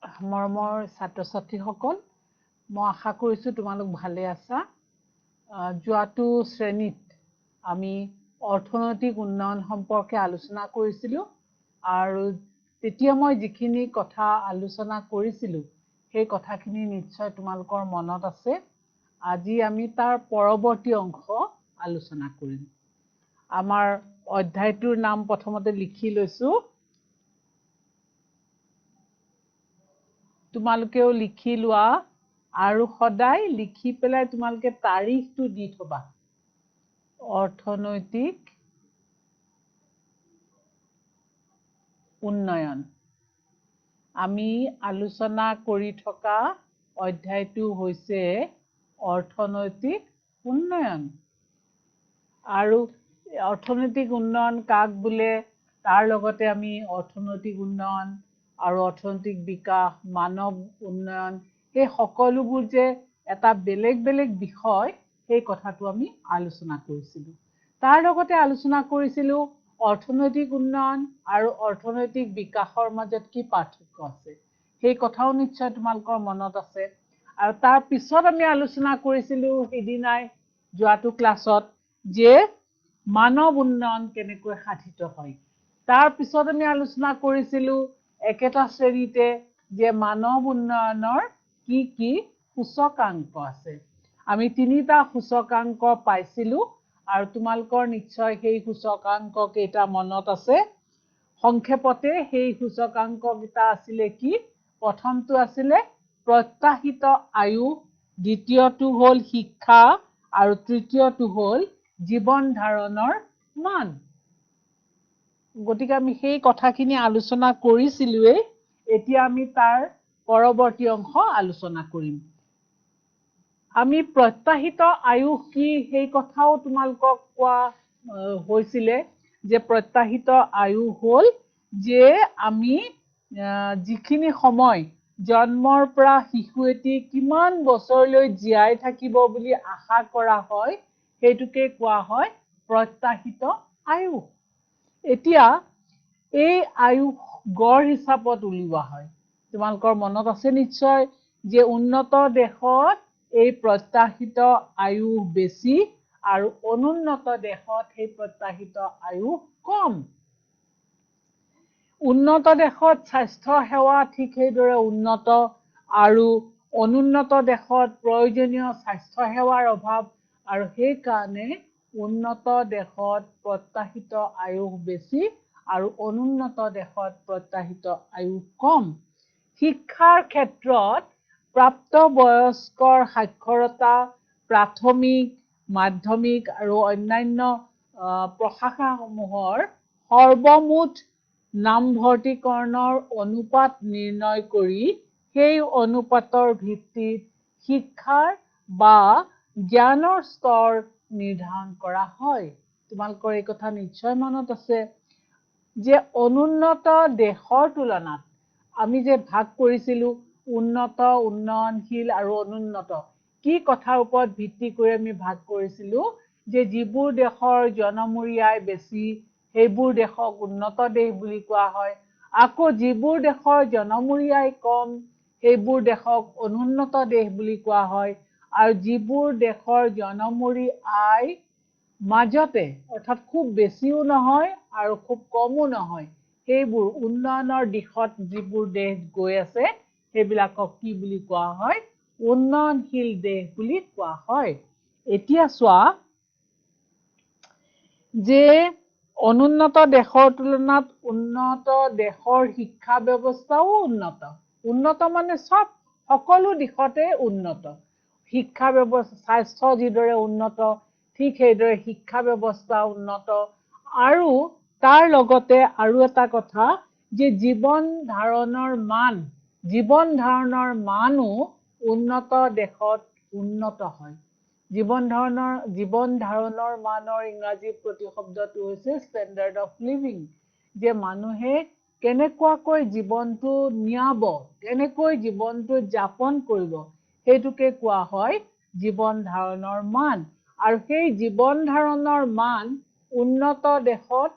মৰমৰ ছাত্ৰ ছাত্ৰীসকল, মই আশা কৰিছোঁ তোমালোক ভালে আছা। যোৱাটো শ্ৰেণীত আমি অৰ্থনৈতিক উন্নয়ন সম্পৰ্কে আলোচনা কৰিছিলোঁ আৰু তেতিয়া মই যিখিনি কথা আলোচনা কৰিছিলোঁ সেই কথাখিনি নিশ্চয় তোমালোকৰ মনত আছে। আজি আমি তাৰ পৰৱৰ্তী অংশ আলোচনা কৰিম। আমাৰ অধ্যায়টোৰ নাম প্ৰথমতে লিখি লৈছোঁ। তোমালোকেও লিখি লোৱা আৰু সদায় লিখি পেলাই তোমালোকে তাৰিখটো দি থবা। অৰ্থনৈতিক উন্নয়ন। আমি আলোচনা কৰি থকা অধ্যায়টো হৈছে অৰ্থনৈতিক উন্নয়ন। আৰু অৰ্থনৈতিক উন্নয়ন কাক বোলে, তাৰ লগতে আমি অৰ্থনৈতিক উন্নয়ন আৰু অৰ্থনৈতিক বিকাশ, মানৱ উন্নয়ন, এই সকলোবোৰ যে এটা বেলেগ বেলেগ বিষয়, সেই কথাটো আমি আলোচনা কৰিছিলোঁ। তাৰ লগতে আলোচনা কৰিছিলোঁ অৰ্থনৈতিক উন্নয়ন আৰু অৰ্থনৈতিক বিকাশৰ মাজত কি পাৰ্থক্য আছে, সেই কথাও নিশ্চয় তোমালোকৰ মনত আছে। আৰু তাৰ পিছত আমি আলোচনা কৰিছিলোঁ সিদিনাই যোৱাটো ক্লাছত যে মানৱ উন্নয়ন কেনেকৈ সাধিত হয়। তাৰ পিছত আমি আলোচনা কৰিছিলোঁ একেটা শ্ৰেণীতে যে মানৱ উন্নয়নৰ কি কি সূচকাংক আছে। আমি 3টা সূচকাংক পাইছিলোঁ আৰু তোমালোকৰ নিশ্চয় সেই সূচকাংক কেইটা মনত আছে। সংক্ষেপতে সেই সূচকাংক কেইটা আছিলে কি? প্ৰথমটো আছিলে প্ৰত্যাশিত আয়ু, দ্বিতীয়টো হ'ল শিক্ষা আৰু তৃতীয়টো হ'ল জীৱন ধাৰণৰ মান। গতিকে আমি সেই কথাখিনি আলোচনা কৰিছিলোৱেই। এতিয়া আমি তাৰ পৰৱৰ্তী অংশ আলোচনা কৰিম। আমি প্ৰত্যাশিত আয়ুস কি সেই কথাও তোমালোকক কোৱা হৈছিলে যে প্ৰত্যাশিত আয়ুস হ'ল যে আমি যিখিনি সময় জন্মৰ পৰা শিশু এটি কিমান বছৰলৈ জীয়াই থাকিব বুলি আশা কৰা হয়, সেইটোকে কোৱা হয় প্ৰত্যাশিত আয়ুস। এতিয়া এই আয়ুস গড় হিচাপত উলিওৱা হয়। তোমালোকৰ মনত আছে নিশ্চয় যে উন্নত দেশত এই প্ৰত্যাশিত আয়ুস বেছি আৰু অনুন্নত দেশত সেই প্ৰত্যাশিত আয়ুস কম। উন্নত দেশত স্বাস্থ্য সেৱা ঠিক সেইদৰে উন্নত আৰু অনুন্নত দেশত প্ৰয়োজনীয় স্বাস্থ্য সেৱাৰ অভাৱ, আৰু সেইকাৰণে উন্নত দেশত প্ৰত্যাশিত আয়ুস বেছি আৰু অনুন্নত দেশত প্ৰত্যাশিত আয়ুস কম। শিক্ষাৰ ক্ষেত্ৰত প্ৰাপ্তবয়স্কৰ সাক্ষৰতা প্ৰাথমিক, মাধ্যমিক আৰু অন্যান্য প্ৰশাখাসমূহৰ সৰ্বমুঠ নামভৰ্তিকৰণৰ অনুপাত নিৰ্ণয় কৰি সেই অনুপাতৰ ভিত্তিত শিক্ষাৰ বা জ্ঞানৰ স্তৰ নিৰ্ধাৰণ কৰা হয়। তোমালোকৰ এই কথা নিশ্চয় মনত আছে যে অনুন্নত দেশৰ তুলনাত আমি যে ভাগ কৰিছিলোঁ উন্নত, উন্নয়নশীল আৰু অনুন্নত, কি কথাৰ ওপৰত ভিত্তি কৰি আমি ভাগ কৰিছিলোঁ যে যিবোৰ দেশৰ জনমূৰি বেছি সেইবোৰ দেশক উন্নত দেশ বুলি কোৱা হয়, আকৌ যিবোৰ দেশৰ জনমূৰি কম সেইবোৰ দেশক অনুন্নত দেশ বুলি কোৱা হয়, আৰু যিবোৰ দেশৰ জনমূৰি আয় মাজতে, অৰ্থাৎ খুব বেছিও নহয় আৰু খুব কমো নহয়, সেইবোৰ উন্নয়নৰ দিশত যিবোৰ দেশ গৈ আছে সেইবিলাকক কি বুলি কোৱা হয়? উন্নয়নশীল দেশ বুলি কোৱা হয়। এতিয়া চোৱা যে অনুন্নত দেশৰ তুলনাত উন্নত দেশৰ শিক্ষা ব্যৱস্থাও উন্নত। উন্নত মানে সকলো দিশতে উন্নত। শিক্ষা ব্যৱস্থা, স্বাস্থ্য যিদৰে উন্নত ঠিক সেইদৰে শিক্ষা ব্যৱস্থা উন্নত। আৰু তাৰ লগতে আৰু এটা কথা যে জীৱন ধাৰণৰ মানো উন্নত দেশত উন্নত হয়। জীৱন ধাৰণৰ মানৰ ইংৰাজী প্ৰতিশব্দটো হৈছে ষ্টেণ্ডাৰ্ড অফ লিভিং, যে মানুহে কেনেকুৱাকৈ জীৱনটো নিয়াব, কেনেকৈ জীৱনটো যাপন কৰিব, সেইটোকে কোৱা হয় জীৱন ধাৰণৰ মান। আৰু সেই জীৱন ধাৰণৰ মান উন্নত দেশত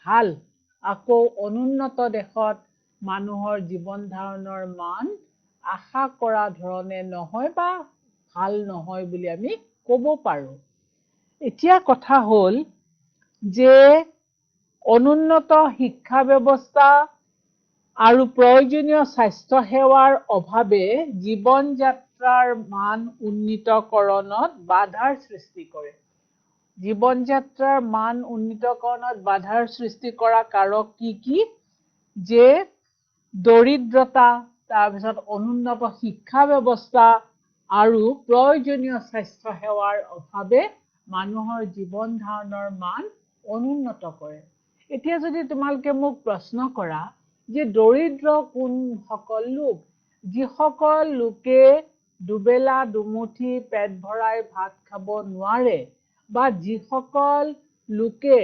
ভাল, আকৌ অনুন্নত দেশত মানুহৰ জীৱন ধাৰণৰ মান আশা কৰা ধৰণে নহয় বা ভাল নহয় বুলি আমি ক'ব পাৰোঁ। এতিয়া কথা হ'ল যে অনুন্নত শিক্ষা ব্যৱস্থা আৰু প্ৰয়োজনীয় স্বাস্থ্য সেৱাৰ অভাৱে জীৱন যাত্ৰাৰ মান উন্নীতকৰণত বাধাৰ সৃষ্টি কৰে। জীৱন যাত্ৰাৰ মান উন্নীতকৰণত বাধাৰ সৃষ্টি কৰা কাৰক কি? যে দৰিদ্ৰতা, তাৰপিছত অনুন্নত শিক্ষা ব্যৱস্থা আৰু প্ৰয়োজনীয় স্বাস্থ্য সেৱাৰ অভাৱে মানুহৰ জীৱন ধাৰণৰ মান অনুন্নত কৰে। এতিয়া যদি তোমালোকে মোক প্ৰশ্ন কৰা যে দৰিদ্ৰ কোনসকল লোক? যিসকল লোকে দুবেলা দুমুঠি পেট ভৰাই ভাত খাব নোৱাৰে বা যিসকল লোকে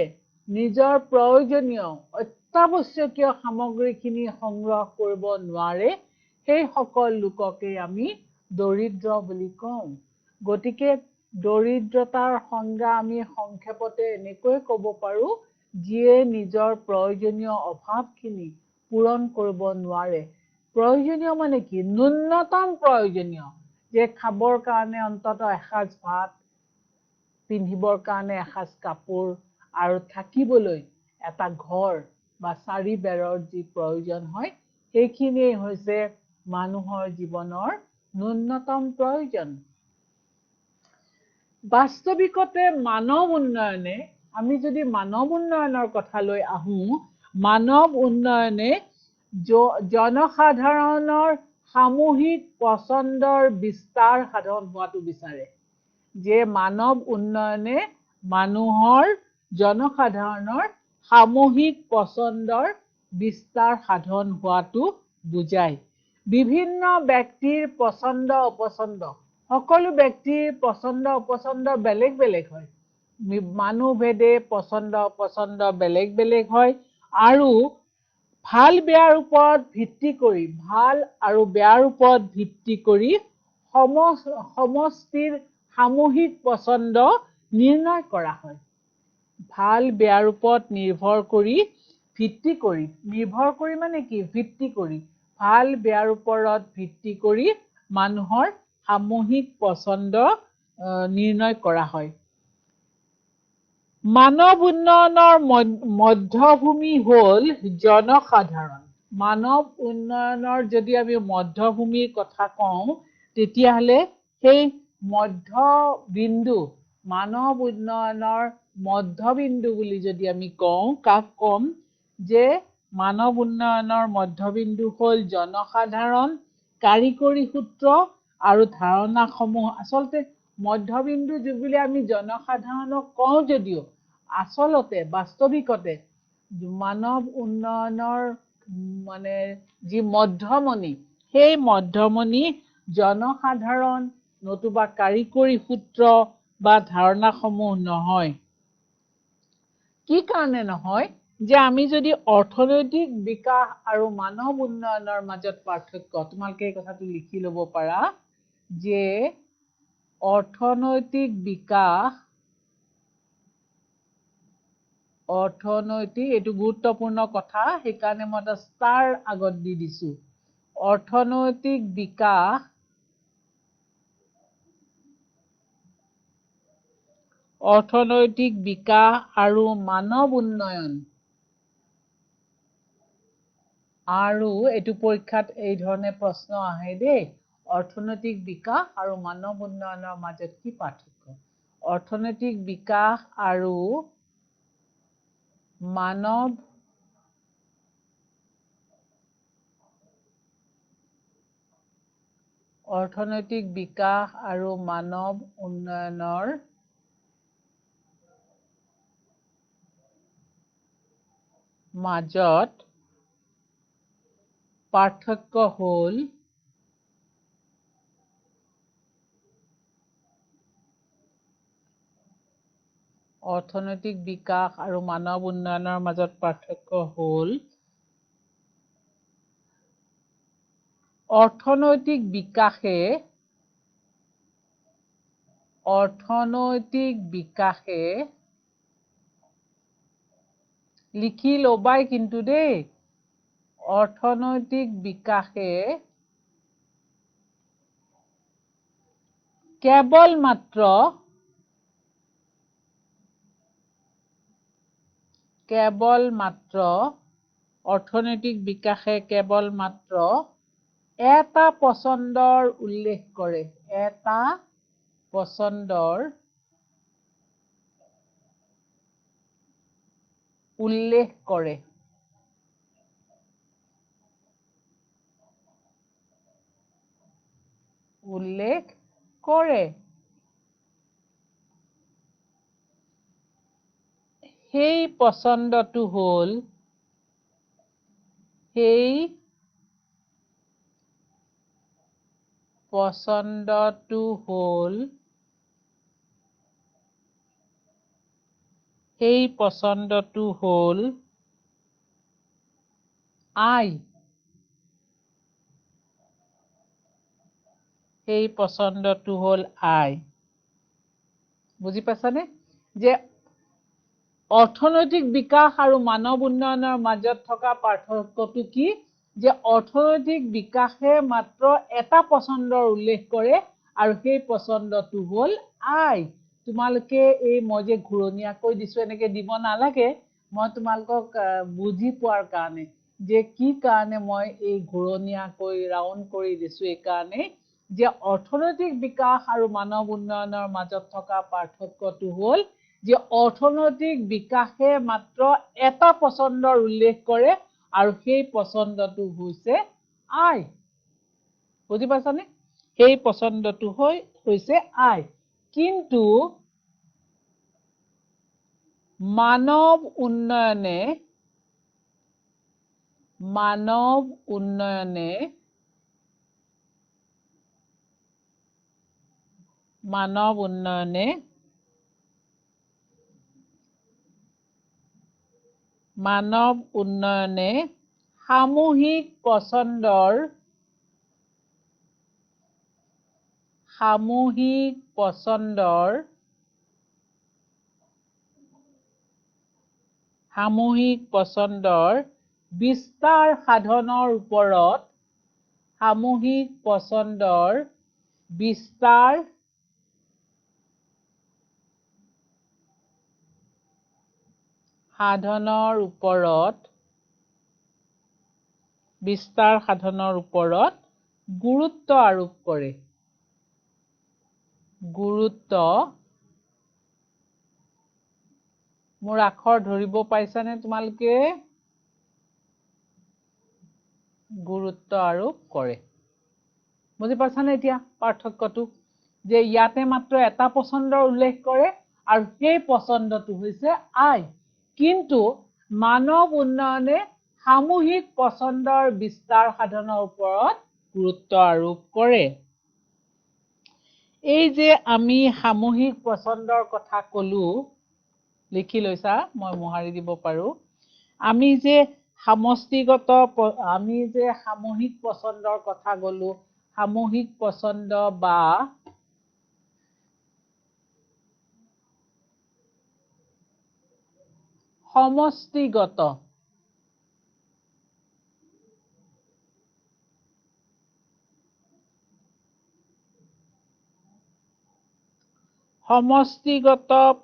নিজৰ প্ৰয়োজনীয় অত্যাৱশ্যকীয় সামগ্ৰীখিনি সংগ্ৰহ কৰিব নোৱাৰে, সেইসকল লোককে আমি দৰিদ্ৰ বুলি কওঁ। গতিকে দৰিদ্ৰতাৰ সংজ্ঞা আমি সংক্ষেপতে এনেকৈ ক'ব পাৰোঁ, যিয়ে নিজৰ প্ৰয়োজনীয় অভাৱখিনি পূৰণ কৰিব নোৱাৰে। প্ৰয়োজনীয় মানে কি? ন্যূনতম প্ৰয়োজনীয়, যে খাবৰ কাৰণে অন্ততঃ এসাঁজ ভাত, পিন্ধিবৰ কাৰণে এসাঁজ কাপোৰ আৰু থাকিবলৈ এটা ঘৰ বা চাৰি বেৰৰ যি প্ৰয়োজন হয়, সেইখিনিয়েই হৈছে মানুহৰ জীৱনৰ ন্যূনতম প্ৰয়োজন। বাস্তৱিকতে মানৱ উন্নয়নে, আমি যদি মানৱ উন্নয়নৰ কথালৈ আহোঁ, মানৱ উন্নয়নে জনসাধাৰণৰ সামূহিক পচন্দৰ বিস্তাৰ সাধন হোৱাটো বিচাৰে। যে মানৱ উন্নয়নে মানুহৰ জনসাধাৰণৰ সামূহিক পচন্দৰ বিস্তাৰ সাধন হোৱাটো বুজায়। বিভিন্ন ব্যক্তিৰ পচন্দ অপচন্দ, সকলো ব্যক্তিৰ পচন্দ অপচন্দ বেলেগ বেলেগ হয়। মানুহভেদে পচন্দ অপচন্দ বেলেগ বেলেগ হয় আৰু ভাল বেয়াৰ ওপৰত ভিত্তি কৰি, ভাল আৰু বেয়াৰ ওপৰত ভিত্তি কৰি সমষ্টিৰ সামূহিক পচন্দ নিৰ্ণয় কৰা হয়। ভাল বেয়াৰ ওপৰত নিৰ্ভৰ কৰি, ভিত্তি কৰি, নিৰ্ভৰ কৰি মানে কি? ভিত্তি কৰি, ভাল বেয়াৰ ওপৰত ভিত্তি কৰি মানুহৰ সামূহিক পচন্দ নিৰ্ণয় কৰা হয়। মানৱ উন্নয়নৰ মধ্যভূমি হ'ল জনসাধাৰণ। মানৱ উন্নয়নৰ যদি আমি মধ্যভূমিৰ কথা কওঁ, তেতিয়াহ'লে সেই মধ্যবিন্দু, মানৱ উন্নয়নৰ মধ্যবিন্দু বুলি যদি আমি কওঁ, কাক ক'ম? যে মানৱ উন্নয়নৰ মধ্যবিন্দু হ'ল জনসাধাৰণ, কাৰিকৰী সূত্ৰ আৰু ধাৰণাসমূহ। আচলতে মধ্যবিন্দু বুলি আমি জনসাধাৰণক কওঁ যদিও, আচলতে বাস্তৱিকতে মানৱ উন্নয়নৰ মানে যি মধ্যমণি, সেই মধ্যমণি জনসাধাৰণ নতুবা কাৰিকৰী সূত্ৰ বা ধাৰণাসমূহ নহয়। কি কাৰণে নহয়? যে আমি যদি অৰ্থনৈতিক বিকাশ আৰু মানৱ উন্নয়নৰ মাজত পাৰ্থক্য, তোমালোকে এই কথাটো লিখি ল'ব পাৰা, যে অৰ্থনৈতিক বিকাশ, এইটো গুৰুত্বপূৰ্ণ কথা, সেইকাৰণে মই এটা ষ্টাৰ আগত দি দিছোঁ। অৰ্থনৈতিক বিকাশ আৰু মানৱ উন্নয়ন, আৰু এইটো পৰীক্ষাত এই ধৰণে প্ৰশ্ন আহে দেই। অৰ্থনৈতিক বিকাশ আৰু মানৱ উন্নয়নৰ মাজত কি পাৰ্থক্য? অৰ্থনৈতিক বিকাশ আৰু মানৱ উন্নয়নৰ মাজত পাৰ্থক্য হ'ল অৰ্থনৈতিক বিকাশ আৰু মানৱ উন্নয়নৰ মাজত পাৰ্থক্য হ'ল অৰ্থনৈতিক বিকাশে লিখি ল'বাই কিন্তু দেই। অৰ্থনৈতিক বিকাশে কেৱল মাত্ৰ অৰ্থনৈতিক বিকাশে কেৱল মাত্ৰ এটা পছন্দৰ উল্লেখ কৰে। এটা পছন্দৰ উল্লেখ কৰে। সেই পছন্দটো হ'ল আয়। বুজি পাইছানে? যে অৰ্থনৈতিক বিকাশ আৰু মানৱ উন্নয়নৰ মাজত থকা পাৰ্থক্যটো কি? যে অৰ্থনৈতিক বিকাশে মাত্ৰ এটা পছন্দৰ উল্লেখ কৰে আৰু সেই পছন্দটো হ'ল আয়। তোমালোকে মই যে ঘূৰণীয়াকৈ দিছো এনেকে দিব নালাগে। মই তোমালোকক বুজি পোৱাৰ কাৰণে যে কি কাৰণে মই ঘূৰণীয়াকৈ ৰাউণ্ড কৰি দিছো, এই কাৰণে যে অৰ্থনৈতিক বিকাশ আৰু মানৱ উন্নয়নৰ মাজত থকা পাৰ্থক্যটো হ'ল যে অৰ্থনৈতিক বিকাশে মাত্ৰ এটা পছন্দৰ উল্লেখ কৰে আৰু সেই পছন্দটো হৈছে আয়। বুজি পাইছানে? সেই পছন্দটো হৈছে আয়। কিন্তু মানৱ উন্নয়নে সামূহিক পছন্দৰ বিস্তাৰ সাধনৰ ওপৰত গুৰুত্ব আৰোপ কৰে। মোৰ আখৰ ধৰিব পাৰিছানে তোমালোকে? গুৰুত্ব আৰোপ কৰে। বুজি পাইছানে এতিয়া পাৰ্থক্যটো? যে ইয়াতে মাত্ৰ এটা পছন্দৰ উল্লেখ কৰে আৰু সেই পছন্দটো হৈছে আয়। কিন্তু মানৱ উন্নয়নে সামূহিক পছন্দৰ বিস্তাৰ সাধনৰ ওপৰত গুৰুত্ব আৰোপ কৰে। এই যে আমি সামূহিক পছন্দৰ কথা কলো, লিখি লৈছা, মই মোহাৰি দিব পাৰো। আমি যে সামূহিক পছন্দৰ কথা কলো, সামূহিক পছন্দ বা সমষ্টিগত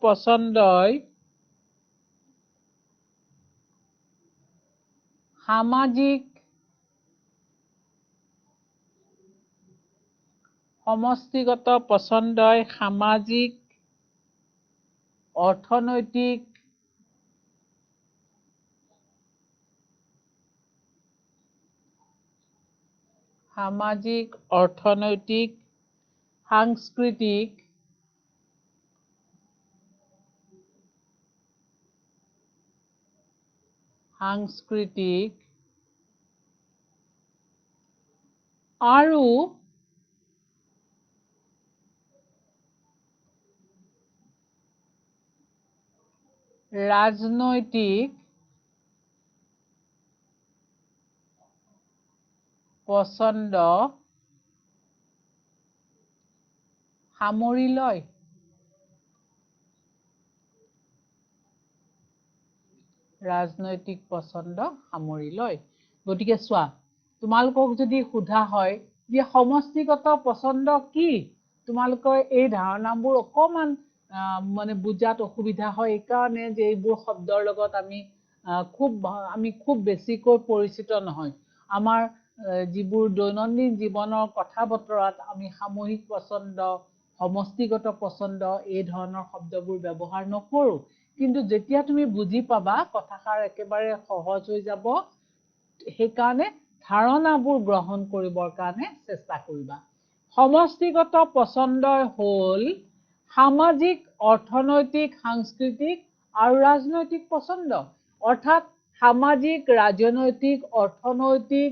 পছন্দই সামাজিক অৰ্থনৈতিক সাংস্কৃতিক আৰু ৰাজনৈতিক পছন্দ সামৰি লয়। গতিকে চোৱা, তোমালোকক যদি সোধা হয় যে সমষ্টিগত পছন্দ কি, তোমালোকৰ এই ধাৰণাবোৰ অকমান মানে বুজাত অসুবিধা হয়, এইকাৰণে যে এইবোৰ শব্দৰ লগত আমি খুব বেছিকৈ পৰিচিত নহয়। আমাৰ যিবোৰ দৈনন্দিন জীৱনৰ কথা বতৰাত আমি সামূহিক পছন্দ, সমষ্টিগত পছন্দ এই ধৰণৰ শব্দবোৰ ব্যৱহাৰ নকৰো। কিন্তু যেতিয়া তুমি বুজি পাবা কথাষাৰ একেবাৰে সহজ হৈ যাব, সেইকাৰণে ধাৰণাবোৰ গ্ৰহণ কৰিবৰ কাৰণে চেষ্টা কৰিবা। সমষ্টিগত পছন্দ হ'ল সামাজিক, অৰ্থনৈতিক, সাংস্কৃতিক আৰু ৰাজনৈতিক পছন্দ। অৰ্থাৎ সামাজিক, ৰাজনৈতিক, অৰ্থনৈতিক,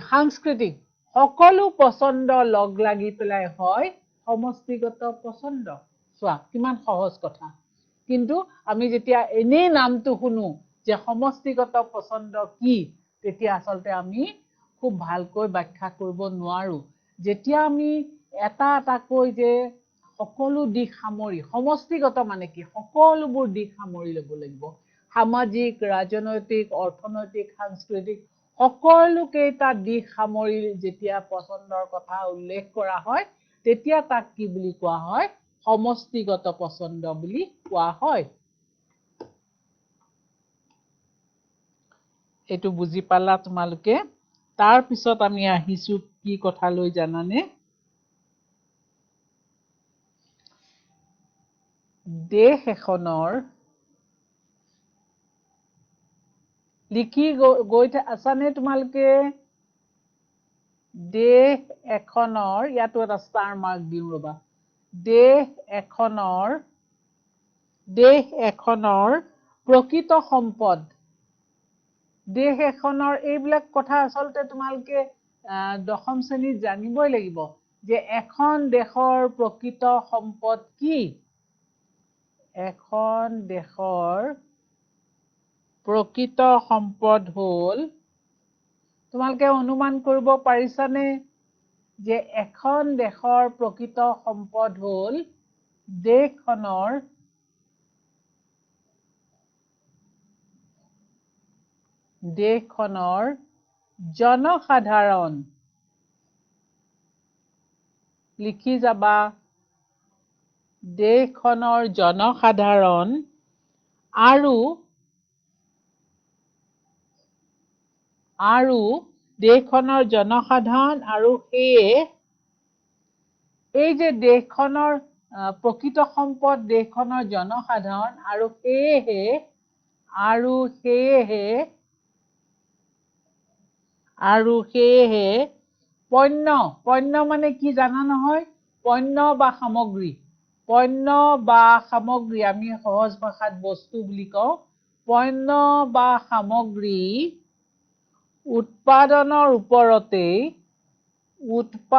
সাংস্কৃতিক সকলো পছন্দ লগ লাগি পেলাই হয় সমষ্টিগত পছন্দ। চোৱা কিমান সহজ কথা। কিন্তু আমি যেতিয়া এনেই নামটো শুনো যে সমষ্টিগত পছন্দ কি, তেতিয়া আচলতে আমি খুব ভালকৈ ব্যাখ্যা কৰিব নোৱাৰো। যেতিয়া আমি এটা এটাকৈ যে সকলো দিশ সামৰি, সমষ্টিগত মানে কি, সকলোবোৰ দিশ সামৰি ল'ব লাগিব। সামাজিক, ৰাজনৈতিক, অৰ্থনৈতিক, সাংস্কৃতিক সকলোকেইটা দিশ সামৰি যেতিয়া পছন্দৰ কথা উল্লেখ কৰা হয়, তেতিয়া তাক কি বুলি কোৱা হয়, সমষ্টিগত পছন্দ বুলি কোৱা হয়। এইটো বুজি পালা তোমালোকে? তাৰ পিছত আমি আহিছো কি কথালৈ জানানে? দেশ এখনৰ লিখি গৈ আছানে তোমালোকে? দেশ এখনৰ, ইয়াতো এটা ষ্টাৰ মাৰ্ক দিওঁ ৰবা। দেশ এখনৰ প্ৰকৃত সম্পদ। দেশ এখনৰ এইবিলাক কথা আচলতে তোমালোকে 10ম শ্ৰেণীত জানিবই লাগিব যে এখন দেশৰ প্ৰকৃত সম্পদ কি। এখন দেশৰ প্ৰকৃত সম্পদ হ'ল, তোমালোকে অনুমান কৰিব পাৰিছানে যে এখন দেশৰ প্ৰকৃত সম্পদ হ'ল দেশখনৰ জনসাধাৰণ। লিখি যাবা, দেশখনৰ জনসাধাৰণ আৰু দেশখনৰ জনসাধাৰণ আৰু সেয়ে এই যে দেশখনৰ প্ৰকৃত সম্পদ দেশখনৰ জনসাধাৰণ আৰু সেয়েহে পণ্য মানে কি জানা নহয়? পণ্য বা সামগ্ৰী। পণ্য বা সামগ্ৰী আমি সহজ ভাষাত বস্তু বুলি কওঁ। পণ্য বা সামগ্ৰী উৎপাদনৰ ওপৰতেই গুৰুত্ব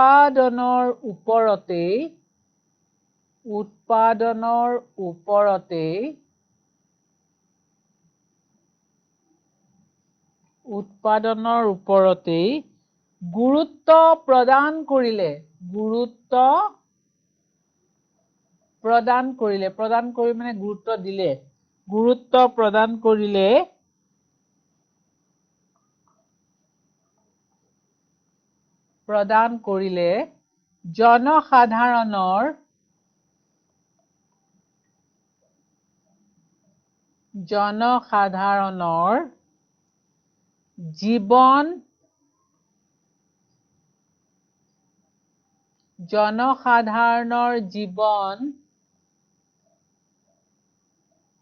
প্ৰদান কৰিলে, প্ৰদান কৰি মানে গুৰুত্ব দিলে, প্ৰদান কৰিলে জনসাধাৰণৰ জীৱন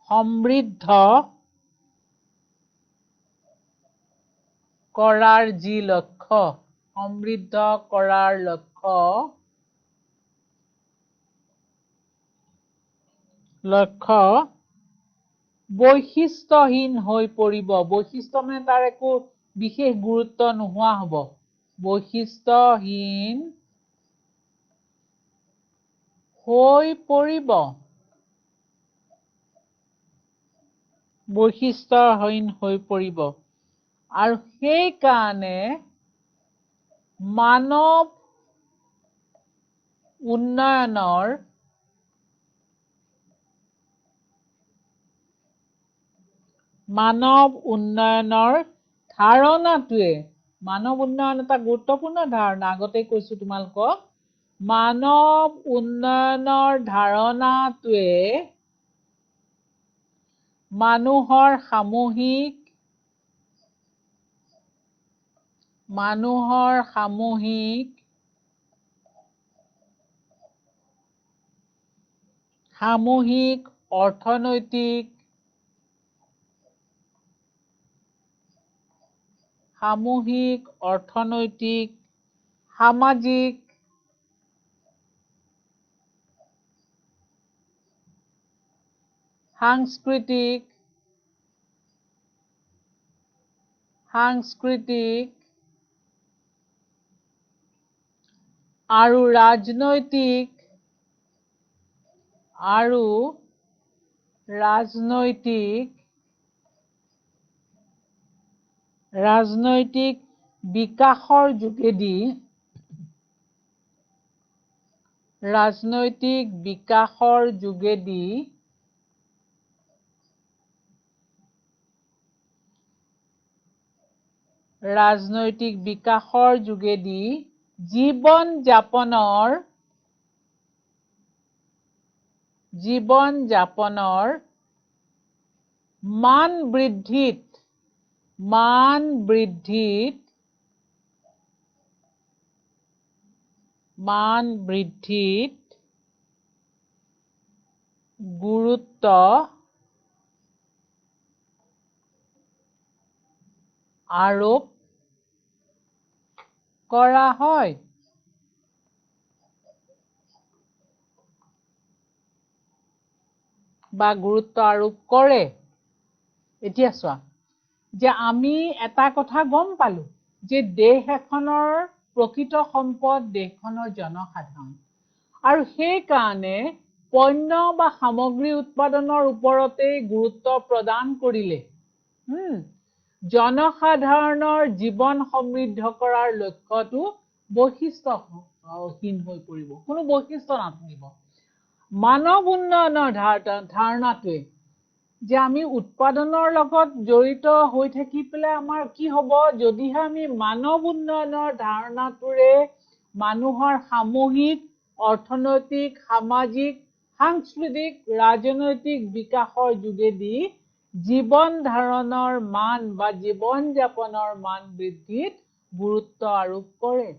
সমৃদ্ধ কৰাৰ যি লক্ষ্য, বৈশিষ্ট্যহীন হৈ পৰিব। বৈশিষ্ট্য মানে তাৰ একো বিশেষ গুৰুত্ব নোহোৱা হ'ব। বৈশিষ্ট্যহীন হৈ পৰিব। আৰু সেইকাৰণে মানৱ উন্নয়নৰ ধাৰণাটোৱে মানৱ উন্নয়ন এটা গুৰুত্বপূৰ্ণ ধাৰণা আগতে কৈছো তোমালোকক মানৱ উন্নয়নৰ ধাৰণাটোৱে মানুহৰ সামূহিক অৰ্থনৈতিক সামাজিক সাংস্কৃতিক আৰু ৰাজনৈতিক বিকাশৰ যোগেদি জীৱন যাপনৰ মান বৃদ্ধিত গুৰুত্ব আৰোপ কৰা হয়। বা গুৰুত্ব আৰোপ কৰে। এতিয়া চোৱা যে আমি এটা কথা গম পালো যে দেশ এখনৰ প্ৰকৃত সম্পদ দেশখনৰ জনসাধাৰণ আৰু সেই কাৰণে পণ্য বা সামগ্ৰী উৎপাদনৰ ওপৰতেই গুৰুত্ব প্ৰদান কৰিলে জনসাধাৰণৰ জীৱন সমৃদ্ধ কৰাৰ লক্ষ্যটো বৈশিষ্ট্যহীন হৈ পৰিব কোনো বৈশিষ্ট্য নাথাকিব মানৱ উন্নয়নৰ ধাৰণাটোৱে যে আমি উৎপাদনৰ লগত জড়িত হৈ থাকি পেলাই আমাৰ কি হ'ব যদিহে আমি মানৱ উন্নয়নৰ ধাৰণাটোৰে মানুহৰ সামূহিক অৰ্থনৈতিক সামাজিক সাংস্কৃতিক ৰাজনৈতিক বিকাশৰ যোগেদি জীৱন ধাৰণৰ মান বা জীৱন যাপনৰ মান বৃদ্ধিত গুৰুত্ব আৰোপ কৰে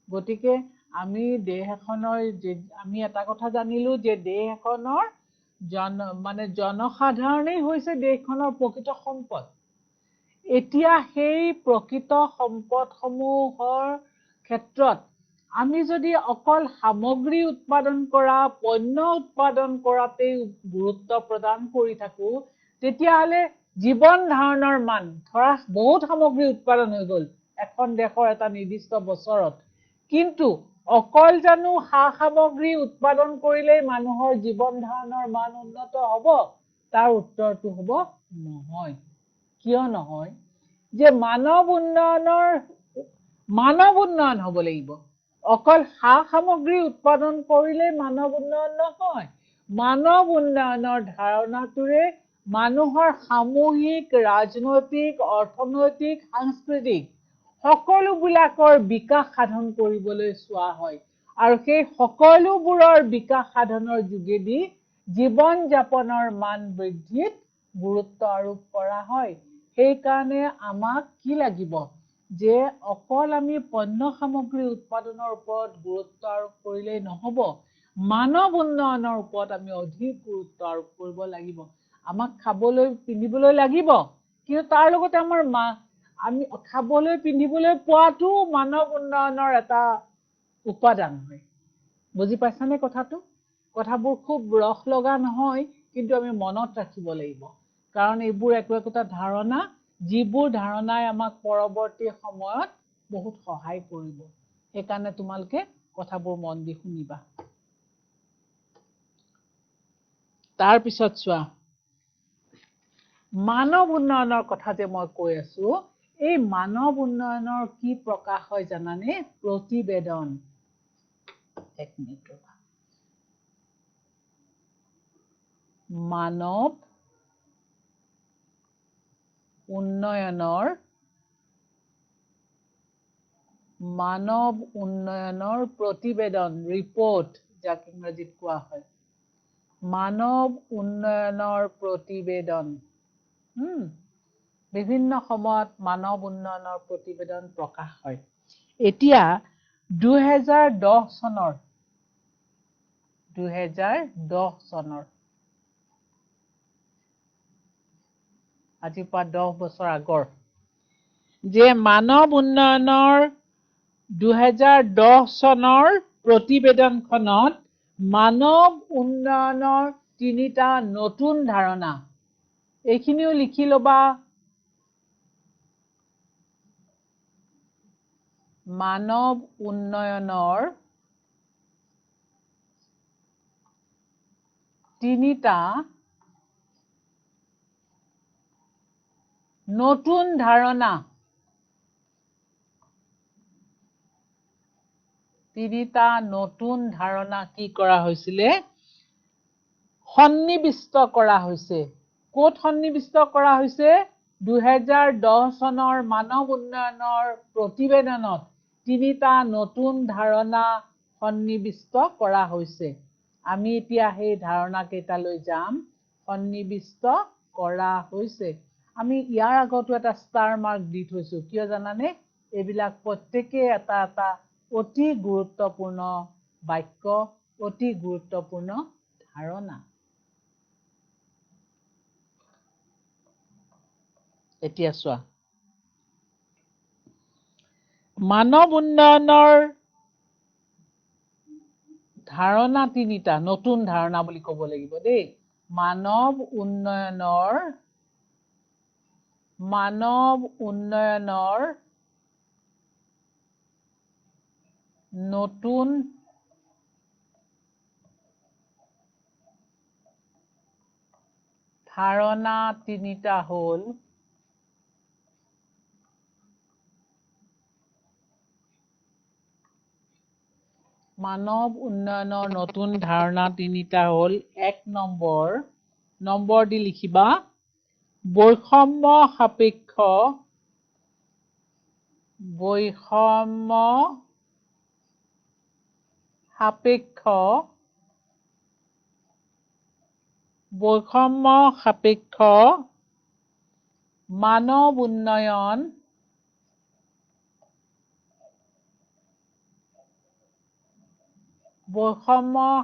গতিকে আমি দেশ এখনৰ আমি এটা কথা জানিলো যে দেশ এখনৰ জনসাধাৰণেই হৈছে দেশখনৰ প্ৰকৃত সম্পদ এতিয়া সেই প্ৰকৃত সম্পদসমূহৰ ক্ষেত্ৰত আমি যদি অকল সামগ্ৰী উৎপাদন কৰা পণ্য উৎপাদন কৰাতেই গুৰুত্ব প্ৰদান কৰি থাকো তেতিয়াহ'লে জীৱন ধাৰণৰ মান ধৰা বহুত সামগ্ৰী উৎপাদন হৈ গ'ল এখন দেশৰ এটা নিৰ্দিষ্ট বছৰত কিন্তু অকল জানো সামগ্ৰী উৎপাদন কৰিলেই মানুহৰ জীৱন ধাৰণৰ মান উন্নত হ'ব তাৰ উত্তৰটো হ'ব নহয় কিয় নহয় যে মানৱ উন্নয়ন হ'ব লাগিব অকল সামগ্ৰী উৎপাদন কৰিলেই মানৱ উন্নয়ন নহয় মানৱ উন্নয়নৰ ধাৰণাটোৰে মানুহৰ সামূহিক ৰাজনৈতিক অৰ্থনৈতিক সাংস্কৃতিক সকলোবিলাকৰ বিকাশ সাধন কৰিবলৈ চোৱা হয় আৰু সেই সকলোবোৰৰ বিকাশ সাধনৰ যোগেদি জীৱন যাপনৰ মান বৃদ্ধিত গুৰুত্ব আৰোপ কৰা হয় সেইকাৰণে আমাক কি লাগিব যে অকল আমি পণ্য সামগ্ৰী উৎপাদনৰ ওপৰত গুৰুত্ব আৰোপ কৰিলেই নহ'ব মানৱ উন্নয়নৰ ওপৰত আমি অধিক গুৰুত্ব আৰোপ কৰিব লাগিব আমাক খাবলৈ পিন্ধিবলৈ লাগিব কিন্তু তাৰ লগতে আমাৰ আমি খাবলৈ পিন্ধিবলৈ পোৱাটো মানৱ উন্নয়নৰ এটা উপাদান হয় বুজি পাইছানে কথাবোৰ খুব ৰস লগা নহয় কিন্তু আমি মনত ৰাখিব লাগিব কাৰণ এইবোৰ একোটা ধাৰণা যিবোৰ ধাৰণাই আমাক পৰৱৰ্তী সময়ত বহুত সহায় কৰিব সেইকাৰণে তোমালোকে কথাবোৰ মন দি শুনিবা তাৰ পিছত চোৱা মানৱ উন্নয়নৰ কথা যে মই কৈ আছো এই মানৱ উন্নয়নৰ কি প্ৰকাশ হয় জানানে প্ৰতিবেদন এক মিনিট মানৱ উন্নয়নৰ মানৱ উন্নয়নৰ প্ৰতিবেদন ৰিপৰ্ট যাক ইংৰাজীত কোৱা হয় মানৱ উন্নয়নৰ প্ৰতিবেদন বিভিন্ন সময়ত মানৱ উন্নয়নৰ প্ৰতিবেদন প্ৰকাশ হয় এতিয়া 2010 চনৰ আজিৰ পৰা 10 বছৰ আগৰ যে মানৱ উন্নয়নৰ 2010 চনৰ প্ৰতিবেদনখনত মানৱ উন্নয়নৰ তিনিটা নতুন ধাৰণা এইখিনিও লিখি লবা মানৱ উন্নয়নৰ তিনিটা নতুন ধাৰণা কি কৰা হৈছিলে সন্নিবিষ্ট কৰা হৈছে ক'ত সন্নিবিষ্ট কৰা হৈছে 2010 চনৰ মানৱ উন্নয়নৰ প্ৰতিবেদনত তিনিটা নতুন ধাৰণা সন্নিবিষ্ট কৰা হৈছে আমি এতিয়া সেই ধাৰণা কেইটালৈ যাম সন্নিবিষ্ট কৰা হৈছে আমি ইয়াৰ আগতো এটা ষ্টাৰ মাৰ্ক দি থৈছো কিয় জানানে এইবিলাক প্ৰত্যেককে এটা অতি গুৰুত্বপূৰ্ণ বাক্য অতি গুৰুত্বপূৰ্ণ ধাৰণা এতিয়া চোৱা মানৱ উন্নয়নৰ ধাৰণা তিনিটা নতুন ধাৰণা বুলি ক'ব লাগিব দেই মানৱ উন্নয়নৰ নতুন ধাৰণা তিনিটা হ'ল মানৱ উন্নয়নৰ নতুন ধাৰণা তিনিটা হ'ল এক নম্বৰ দি লিখিবা বৈষম্য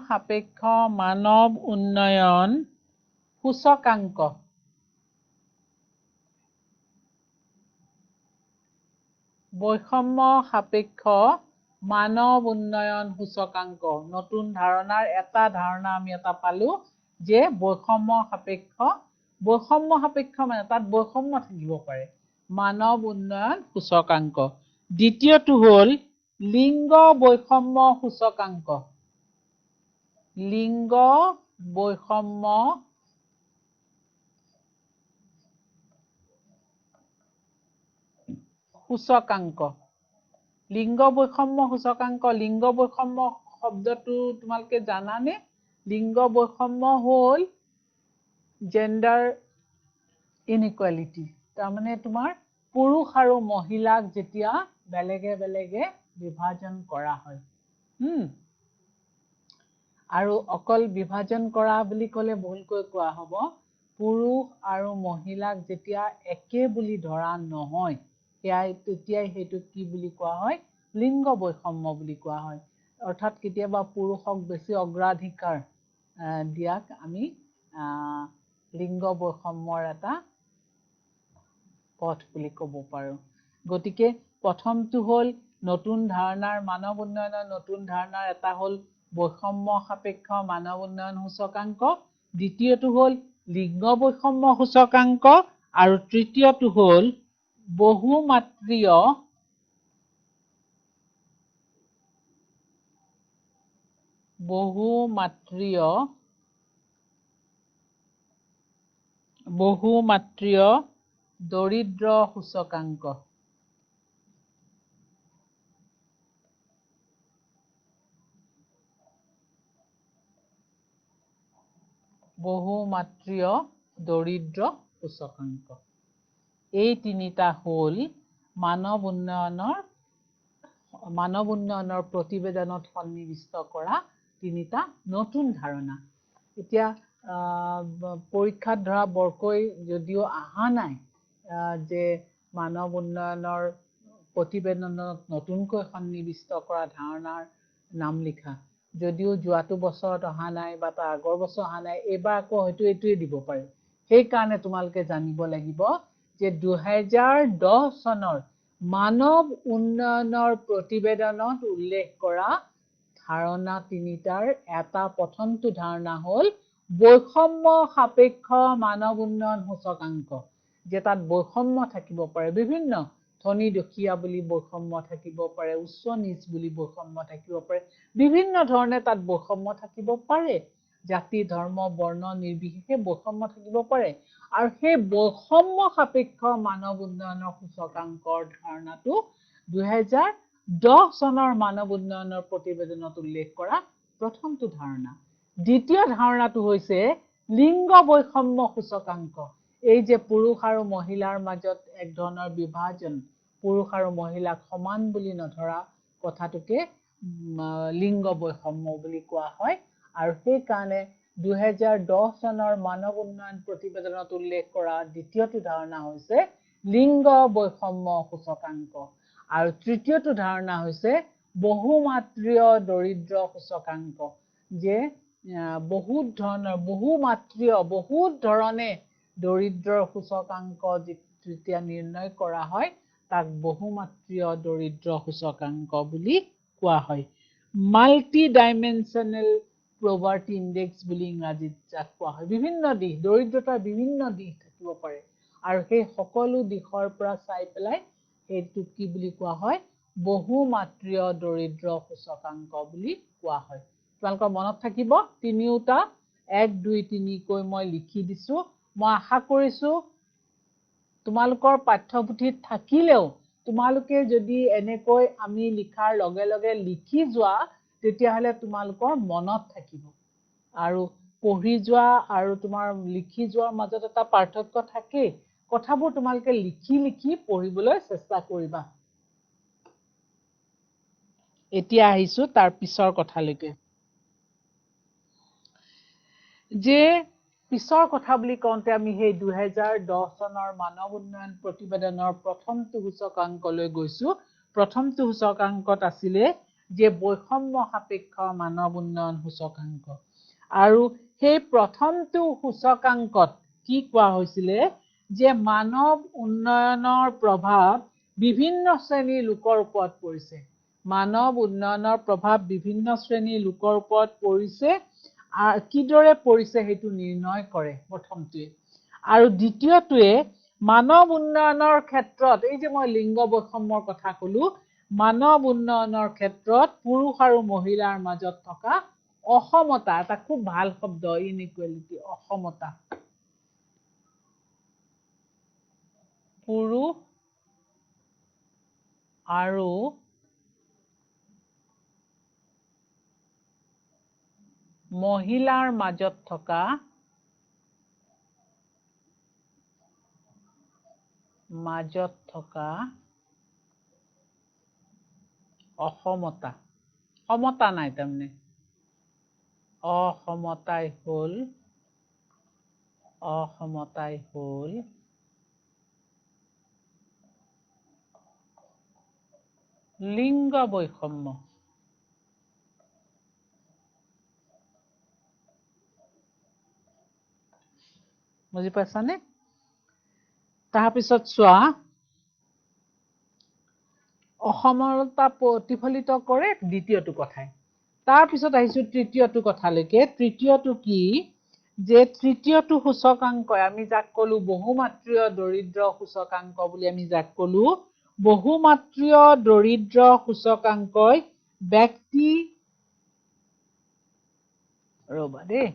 সাপেক্ষ মানৱ উন্নয়ন সূচকাংক বৈষম্য সাপেক্ষ মানৱ উন্নয়ন সূচকাংক নতুন ধাৰণাৰ এটা ধাৰণা আমি এটা পালো যে বৈষম্য সাপেক্ষ মানে তাত বৈষম্য থাকিব পাৰে মানৱ উন্নয়ন সূচকাংক দ্বিতীয়টো হ'ল লিংগ বৈষম্য সূচকাংক লিংগ বৈষম্য সূচকাংক লিংগ বৈষম্য শব্দটো তোমালোকে জানানে লিংগ বৈষম্য হ'ল জেন্ডাৰ ইনইকুৱেলিটি তাৰমানে তোমাৰ পুৰুষ আৰু মহিলাক যেতিয়া বেলেগে বিভাজন কৰা হয় আৰু অকল বিভাজন কৰা বুলি ক'লে ভুলকৈ কোৱা হ'ব পুৰুষ আৰু মহিলাক যেতিয়া একে বুলি ধৰা নহয় তেতিয়াই সেইটো কি বুলি কোৱা হয় লিংগ বৈষম্য বুলি কোৱা হয় অৰ্থাৎ কেতিয়াবা পুৰুষক বেছি অগ্ৰাধিকাৰ দিয়াক আমি লিংগ বৈষম্যৰ এটা পথ বুলি ক'ব পাৰো গতিকে প্ৰথমটো হ'ল নতুন ধাৰণাৰ মানৱ উন্নয়নৰ নতুন ধাৰণাৰ এটা হ'ল বৈষম্য সাপেক্ষ মানৱ উন্নয়ন সূচকাংক দ্বিতীয়টো হ'ল লিংগ বৈষম্য সূচকাংক আৰু তৃতীয়টো হ'ল বহুমাত্ৰীয় দৰিদ্ৰ সূচকাংক এই তিনিটা হ'ল মানৱ উন্নয়নৰ মানৱ উন্নয়নৰ প্ৰতিবেদনত সন্নিৱিষ্ট কৰা তিনিটা নতুন ধাৰণা। এতিয়া পৰীক্ষাত ধৰা বৰকৈ যদিও অহা নাই যে মানৱ উন্নয়নৰ প্ৰতিবেদনত নতুনকৈ সন্নিৱিষ্ট কৰা ধাৰণাৰ নাম লিখা, যদিও যোৱাটো বছৰত অহা নাই বা তাৰ আগৰ বছৰ অহা নাই, এইবাৰ আকৌ হয়তো এইটোৱে দিব পাৰে। সেইকাৰণে তোমালোকে জানিব লাগিব যে 2010 চনৰ মানৱ উন্নয়নৰ প্ৰতিবেদনত উল্লেখ কৰা ধাৰণা তিনিটাৰ এটা প্ৰথমটো ধাৰণা হ'ল বৈষম্য সাপেক্ষ মানৱ উন্নয়ন সূচকাংক, যে তাত বৈষম্য থাকিব পাৰে, বিভিন্ন ধনী দুখীয়া বুলি বৈষম্য থাকিব পাৰে, উচ্চ নিচ বুলি বৈষম্য থাকিব পাৰে, বিভিন্ন ধৰণে তাত বৈষম্য থাকিব পাৰে, জাতি ধৰ্ম বৰ্ণ নিৰ্বিশেষে বৈষম্য থাকিব পাৰে। আৰু সেই বৈষম্য সাপেক্ষ মানৱ উন্নয়নৰ সূচকাংকৰ ধাৰণাটো 2010 চনৰ মানৱ উন্নয়নৰ প্ৰতিবেদনত উল্লেখ কৰা প্ৰথমটো ধাৰণা। দ্বিতীয় ধাৰণাটো হৈছে লিংগ বৈষম্য সূচকাংক। এই যে পুৰুষ আৰু মহিলাৰ মাজত এক ধৰণৰ বিভাজন, পুৰুষ আৰু মহিলাক সমান বুলি নধৰা কথাটোকে লিংগ বৈষম্য বুলি কোৱা হয়। আৰু সেইকাৰণে 2010 চনৰ মানৱ উন্নয়ন প্ৰতিবেদনত উল্লেখ কৰা দ্বিতীয়টো ধাৰণা হৈছে লিংগ বৈষম্য সূচকাংক। আৰু তৃতীয়টো ধাৰণা হৈছে বহুমাত্ৰীয় দৰিদ্ৰ সূচকাংক, যে বহুত ধৰণৰ বহুত ধৰণে দৰিদ্ৰৰ সূচকাংক যেতিয়া নিৰ্ণয় কৰা হয় তাক বহুমাত্ৰীয় দৰিদ্ৰ সূচকাংক বুলি কোৱা হয়। মাল্টি ডাইমেনশ্যনেল পভাৰ্টি ইণ্ডেক্স বুলি ইংৰাজীত যাক কোৱা হয়। বিভিন্ন দিশ, দৰিদ্ৰতাৰ বিভিন্ন দিশ থাকিব পাৰে, আৰু সেই সকলো দিশৰ পৰা চাই পেলাই সেইটো কি বুলি কোৱা হয়, বহুমাত্ৰীয় দৰিদ্ৰ সূচকাংক বুলি কোৱা হয়। তোমালোকৰ মনত থাকিব, তিনিওটা 1, 2, 3 কৈ মই লিখি দিছো। মই আশা কৰিছো তোমালোকৰ পাঠ্যপুথিত থাকিলেও তোমালোকে যদি এনেকৈ আমি লিখাৰ লগে লগে লিখি যোৱা তেতিয়াহ'লে তোমালোকৰ মনত থাকিব। আৰু পঢ়ি যোৱা আৰু তোমাৰ লিখি যোৱাৰ মাজত এটা পাৰ্থক্য থাকেই। কথাবোৰ তোমালোকে লিখি লিখি পঢ়িবলৈ চেষ্টা কৰিবা। এতিয়া আহিছো তাৰ পিছৰ কথালৈকে, যে পিছৰ কথা বুলি কওঁতে আমি সেই 2010 চনৰ মানৱ উন্নয়ন প্ৰতিবেদনৰ প্ৰথমটো সূচকাংকলৈ গৈছো। প্ৰথমটো সূচকাংকত আছিলে যে বৈষম্য সাপেক্ষ মানৱ উন্নয়ন সূচকাংক। আৰু সেই প্ৰথমটো সূচকাংকত কি কোৱা হৈছিলে যে মানৱ উন্নয়নৰ প্ৰভাৱ বিভিন্ন শ্ৰেণীৰ লোকৰ ওপৰত পৰিছে। মানৱ উন্নয়নৰ প্ৰভাৱ বিভিন্ন শ্ৰেণীৰ লোকৰ ওপৰত পৰিছে। কিদৰে পৰিছে সেইটো নিৰ্ণয় কৰে প্ৰথমটোৱে। আৰু দ্বিতীয়টোৱে মানৱ উন্নয়নৰ ক্ষেত্ৰত, এই যে মই লিংগ বৈষম্যৰ কথা কলো, মানৱ উন্নয়নৰ ক্ষেত্ৰত পুৰুষ আৰু মহিলাৰ মাজত থকা অসমতা, এটা খুব ভাল শব্দ, ইনইকুৱেলিটি, অসমতা। পুৰুষ আৰু মহিলাৰ মাজত থকা অসমতা, সমতা নাই তাৰমানে, অসমতাই হ'ল লিংগ বৈষম্য। বুজি পাইছানে? তাৰপিছত চোৱা, অসমতা প্ৰতিফলিত কৰে দ্বিতীয়টো কথাই। তাৰপিছত আহিছো তৃতীয়টো কথালৈকে। তৃতীয়টো কি, যে তৃতীয়টো সূচকাংকই, আমি যাক কলো বহুমাত্ৰীয় দৰিদ্ৰ সূচকাংক বুলি আমি যাক কলো, বহুমাত্ৰীয় দৰিদ্ৰ সূচকাংকই ব্যক্তি, ৰবা দেই,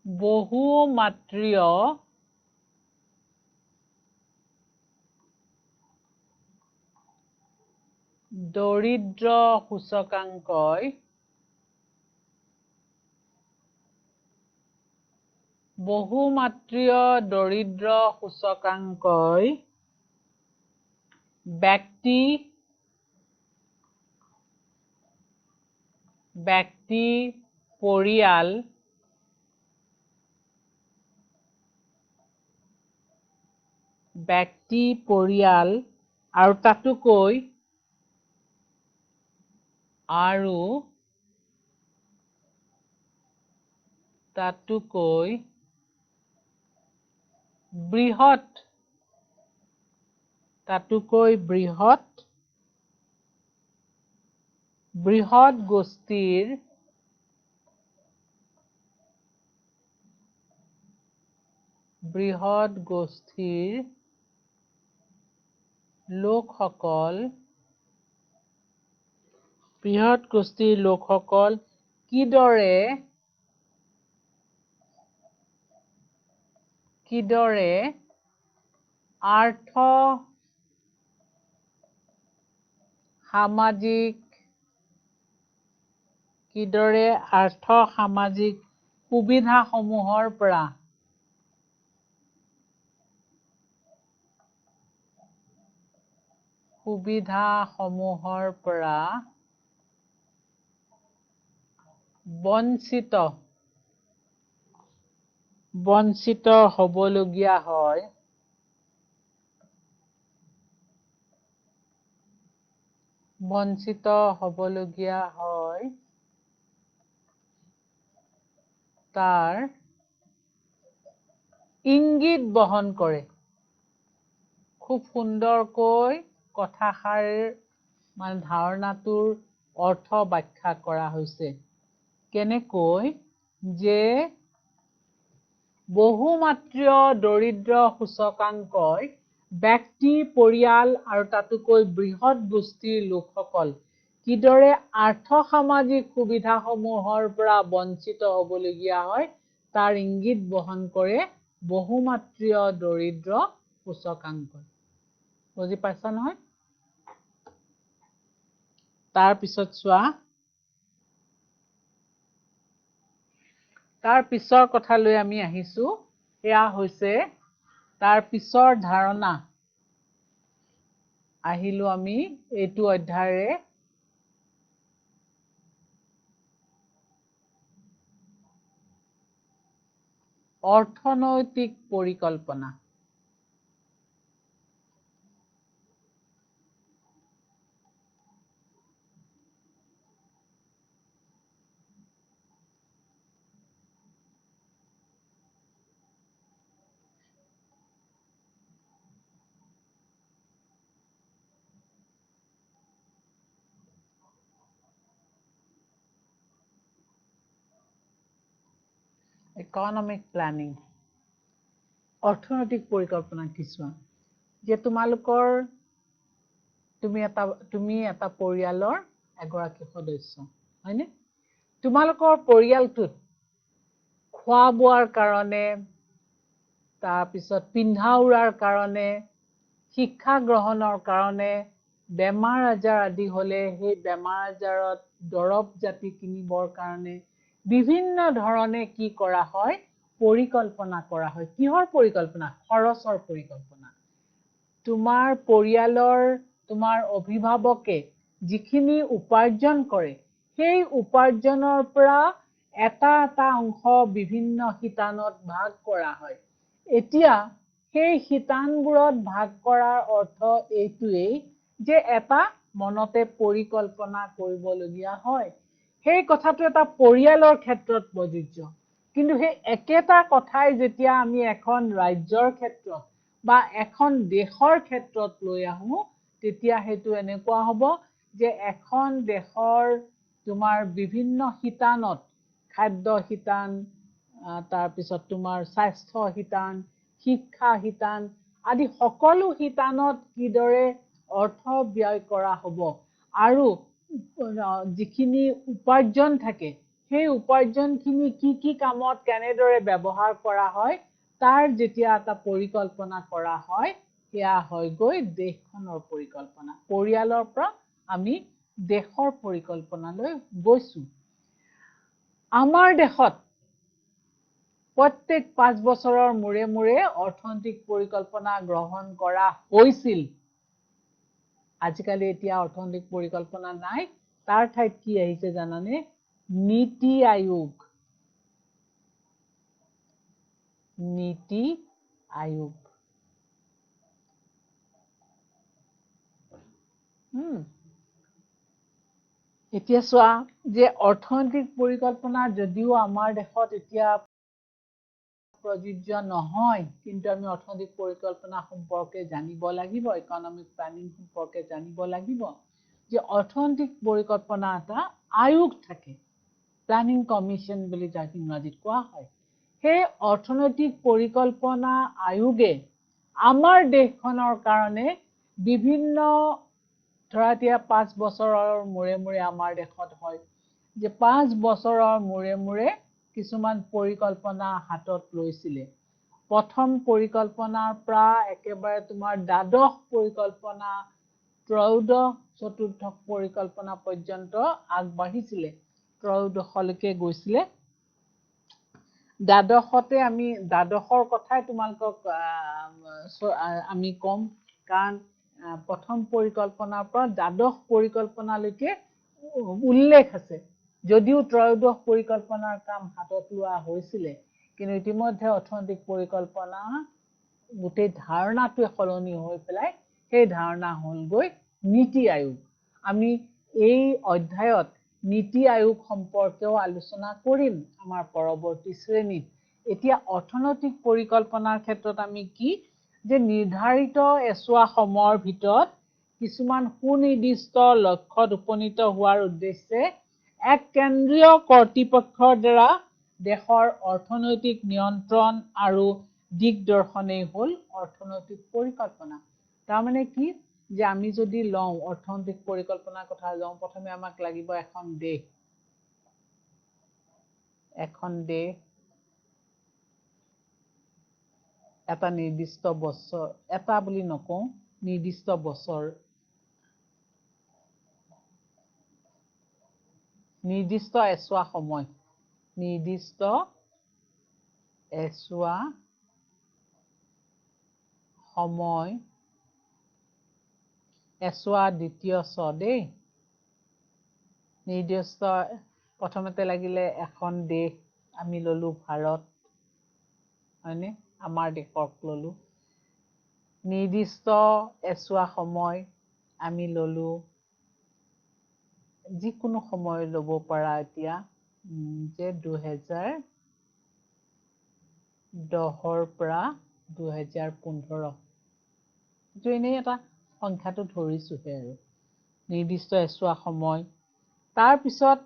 বহুমাত্ৰীয় দৰিদ্ৰ সূচকাংকই বহুমাত্ৰীয় দৰিদ্ৰ সূচকাংকই ব্যক্তি পৰিয়াল আৰু তাতোকৈ বৃহৎ গোষ্ঠীৰ লোকসকল কিদৰে আৰ্থ সামাজিক সুবিধাসমূহৰ পৰা বঞ্চিত হ'বলগীয়া হয় তাৰ ইংগিত বহন কৰে। খুব সুন্দৰকৈ কথাষাৰ ধাৰণাটোৰ অৰ্থ ব্যাখ্যা কৰা হৈছে। কেনেকৈ যে বহুমাত্ৰীয় দৰিদ্ৰ সূচকাংকই ব্যক্তি পৰিয়াল আৰু তাতোকৈ বৃহৎ গোষ্ঠীৰ লোকসকল কিদৰে আৰ্থ-সামাজিক সুবিধাসমূহৰ পৰা বঞ্চিত হ'বলগীয়া হয় তাৰ ইংগিত বহন কৰে বহুমাত্ৰীয় দৰিদ্ৰ সূচকাংকই। বুজি পাইছা নহয়? তাৰ পিছত চোৱা, তাৰ পিছৰ কথালৈ আমি আহিছো। এয়া হৈছে তাৰ পিছৰ ধাৰণা। আহিলো আমি এইটো অধ্যায়ৰে অৰ্থনৈতিক পৰিকল্পনা। ইকনমিক প্ল্যানিং, অৰ্থনৈতিক পৰিকল্পনা কিছুমান যে তুমি এটা পৰিয়ালৰ এগৰাকী সদস্য, হয়নে? তোমালোকৰ পৰিয়ালটোত খোৱা বোৱাৰ কাৰণে, তাৰপিছত পিন্ধা উৰাৰ কাৰণে, শিক্ষা গ্ৰহণৰ কাৰণে, বেমাৰ আজাৰ আদি হলে সেই বেমাৰ আজাৰত দৰৱ জাতি কিনিবৰ কাৰণে বিভিন্ন ধৰণে কি কৰা হয়? পৰিকল্পনা কৰা হয়। কিহৰ পৰিকল্পনা? খৰচৰ পৰিকল্পনা। তোমাৰ পৰিয়ালৰ তোমাৰ অভিভাৱকে যিখিনি উপাৰ্জন কৰে সেই উপাৰ্জনৰ পৰা এটা অংশ বিভিন্ন শিতানত ভাগ কৰা হয়। এতিয়া সেই শিতানবোৰত ভাগ কৰাৰ অৰ্থ এইটোৱেই যে এটা মনতে পৰিকল্পনা কৰিবলগীয়া হয়। সেই কথাটো এটা পৰিয়ালৰ ক্ষেত্ৰত প্ৰযোজ্য। কিন্তু সেই একেটা কথাই যেতিয়া আমি এখন ৰাজ্যৰ ক্ষেত্ৰত বা এখন দেশৰ ক্ষেত্ৰত লৈ আহো, তেতিয়া সেইটো এনেকুৱা হ'ব যে এখন দেশৰ তোমাৰ বিভিন্ন শিতানত, খাদ্য শিতান, তাৰপিছত তোমাৰ স্বাস্থ্য শিতান, শিক্ষা শিতান আদি সকলো শিতানত কিদৰে অৰ্থ ব্যয় কৰা হ'ব আৰু যিখিনি উপাৰ্জন থাকে সেই উপাৰ্জনখিনি কি কামত কেনেদৰে ব্যৱহাৰ কৰা হয় তাৰ যেতিয়া এটা পৰিকল্পনা কৰা হয়, সেয়া হয়গৈ দেশখনৰ পৰিকল্পনা। পৰিয়ালৰ পৰা আমি দেশৰ পৰিকল্পনালৈ গৈছো। আমাৰ দেশত প্ৰত্যেক 5 বছৰৰ মূৰে মূৰে অৰ্থনৈতিক পৰিকল্পনা গ্ৰহণ কৰা হৈছিল। আজিকালি এতিয়া অৰ্থনৈতিক পৰিকল্পনা নাই, তাৰ ঠাইত কি আহিছে জানানে? নীতি আয়োগ। নীতি আয়োগ। এতিয়া চোৱা যে অৰ্থনৈতিক পৰিকল্পনা যদিও আমাৰ দেশত এতিয়া প্ৰযোজ্য নহয়, কিন্তু আমি অৰ্থনৈতিক পৰিকল্পনা সম্পৰ্কে জানিব লাগিব, ইকনমিক প্লেনিং সম্পৰ্কে জানিব লাগিব, যে অৰ্থনৈতিক পৰিকল্পনা এটা আয়োগ থাকে, প্লেনিং কমিশ্যন বুলি যাক ইংৰাজীত কোৱা হয়। সেই অৰ্থনৈতিক পৰিকল্পনা আয়োগে আমাৰ দেশখনৰ কাৰণে বিভিন্ন ধৰা এতিয়া 5 বছৰৰ মূৰে মূৰে আমাৰ দেশত হয় যে 5 বছৰৰ মূৰে মূৰে কিছুমান পৰিকল্পনা হাতত লৈছিলে। প্ৰথম পৰিকল্পনাৰ পৰা একেবাৰে তোমাৰ দ্বাদশ পৰিকল্পনা, ত্ৰয়োদশ, চতুৰ্থ পৰিকল্পনা পৰ্যন্ত আগবাঢ়িছিলে, ত্ৰয়োদশলৈকে গৈছিলে। দ্বাদশতে আমি দ্বাদশৰ কথাই তোমালোকক আমি কম, কাৰণ প্ৰথম পৰিকল্পনাৰ পৰা দ্বাদশ পৰিকল্পনালৈকে উল্লেখ আছে। যদিও ত্ৰয়োদশ পৰিকল্পনাৰ কাম হাতত লোৱা হৈছিলে, কিন্তু ইতিমধ্যে অৰ্থনৈতিক পৰিকল্পনা গোটেই ধাৰণাটোৱে সলনি হৈ পেলাই সেই ধাৰণা হ'লগৈ নীতি আয়োগ। আমি এই অধ্যায়ত নীতি আয়োগ সম্পৰ্কেও আলোচনা কৰিম আমাৰ পৰৱৰ্তী শ্ৰেণীত। এতিয়া অৰ্থনৈতিক পৰিকল্পনাৰ ক্ষেত্ৰত আমি কি যে নিৰ্ধাৰিত এছোৱা সময়ৰ ভিতৰত কিছুমান সুনিৰ্দিষ্ট লক্ষ্যত উপনীত হোৱাৰ উদ্দেশ্যে এক কেন্দ্ৰীয় কৰ্তৃপক্ষৰ দ্বাৰা দেশৰ অৰ্থনৈতিক নিয়ন্ত্ৰণ আৰু দিগদৰ্শনেই হ'ল অৰ্থনৈতিক পৰিকল্পনা। তাৰমানে কি যে আমি যদি লওঁ অৰ্থনৈতিক পৰিকল্পনাৰ কথা লওঁ, প্ৰথমে আমাক লাগিব এখন দেশ। এখন দেশ এটা নিৰ্দিষ্ট বছৰ, এটা বুলি নকওঁ, নিৰ্দিষ্ট বছৰ, নিৰ্দিষ্ট এছোৱা সময়, নিৰ্দিষ্ট এছোৱা সময়, এছোৱা দ্বিতীয় ছ দেই, নিৰ্দিষ্ট প্ৰথমতে লাগিলে এখন দেশ আমি ললো ভাৰত, হয়নে? আমাৰ দেশক ললো। নিৰ্দিষ্ট এছোৱা সময় আমি ললো, যিকোনো সময় ল'ব পাৰা এতিয়া যে 2010ৰ পৰা 2015, এইটো এনেই এটা সংখ্যাটো ধৰিছোহে আৰু। নিৰ্দিষ্ট এছোৱা সময়, তাৰপিছত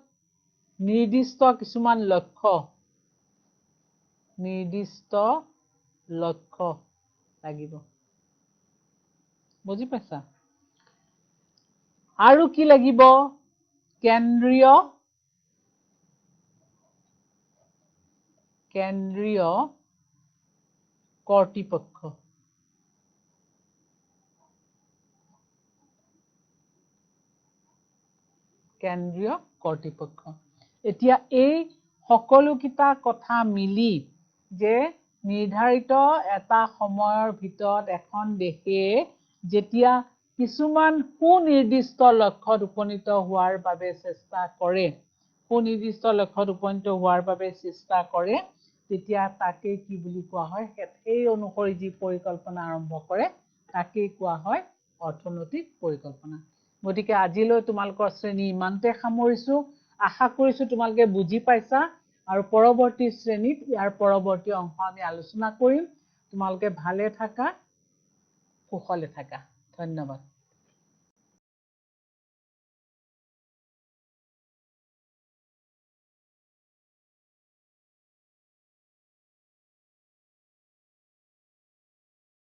নিৰ্দিষ্ট কিছুমান লক্ষ্য, নিৰ্দিষ্ট লক্ষ্য লাগিব, বুজি পাইছা? আৰু কি লাগিব? কেন্দ্ৰীয় কৰ্তৃপক্ষ। কেন্দ্ৰীয় কৰ্তৃপক্ষ। এতিয়া এই সকলোকেইটা কথা মিলি যে নিৰ্ধাৰিত এটা সময়ৰ ভিতৰত এখন দেশে যেতিয়া কিছুমান সুনিৰ্দিষ্ট লক্ষ্যত উপনীত হোৱাৰ বাবে চেষ্টা কৰে, সুনিৰ্দিষ্ট লক্ষ্যত উপনীত হোৱাৰ বাবে চেষ্টা কৰে, তেতিয়া তাকেই কি বুলি কোৱা হয়? সেই অনুসৰি যি পৰিকল্পনা আৰম্ভ কৰে তাকেই কোৱা হয় অৰ্থনৈতিক পৰিকল্পনা। গতিকে আজিলৈ তোমালোকৰ শ্ৰেণী ইমানতে সামৰিছো। আশা কৰিছো তোমালোকে বুজি পাইছা, আৰু পৰৱৰ্তী শ্ৰেণীত ইয়াৰ পৰৱৰ্তী অংশ আমি আলোচনা কৰিম। তোমালোকে ভালে থাকা, কুশলে থাকা। ধন্যবাদ।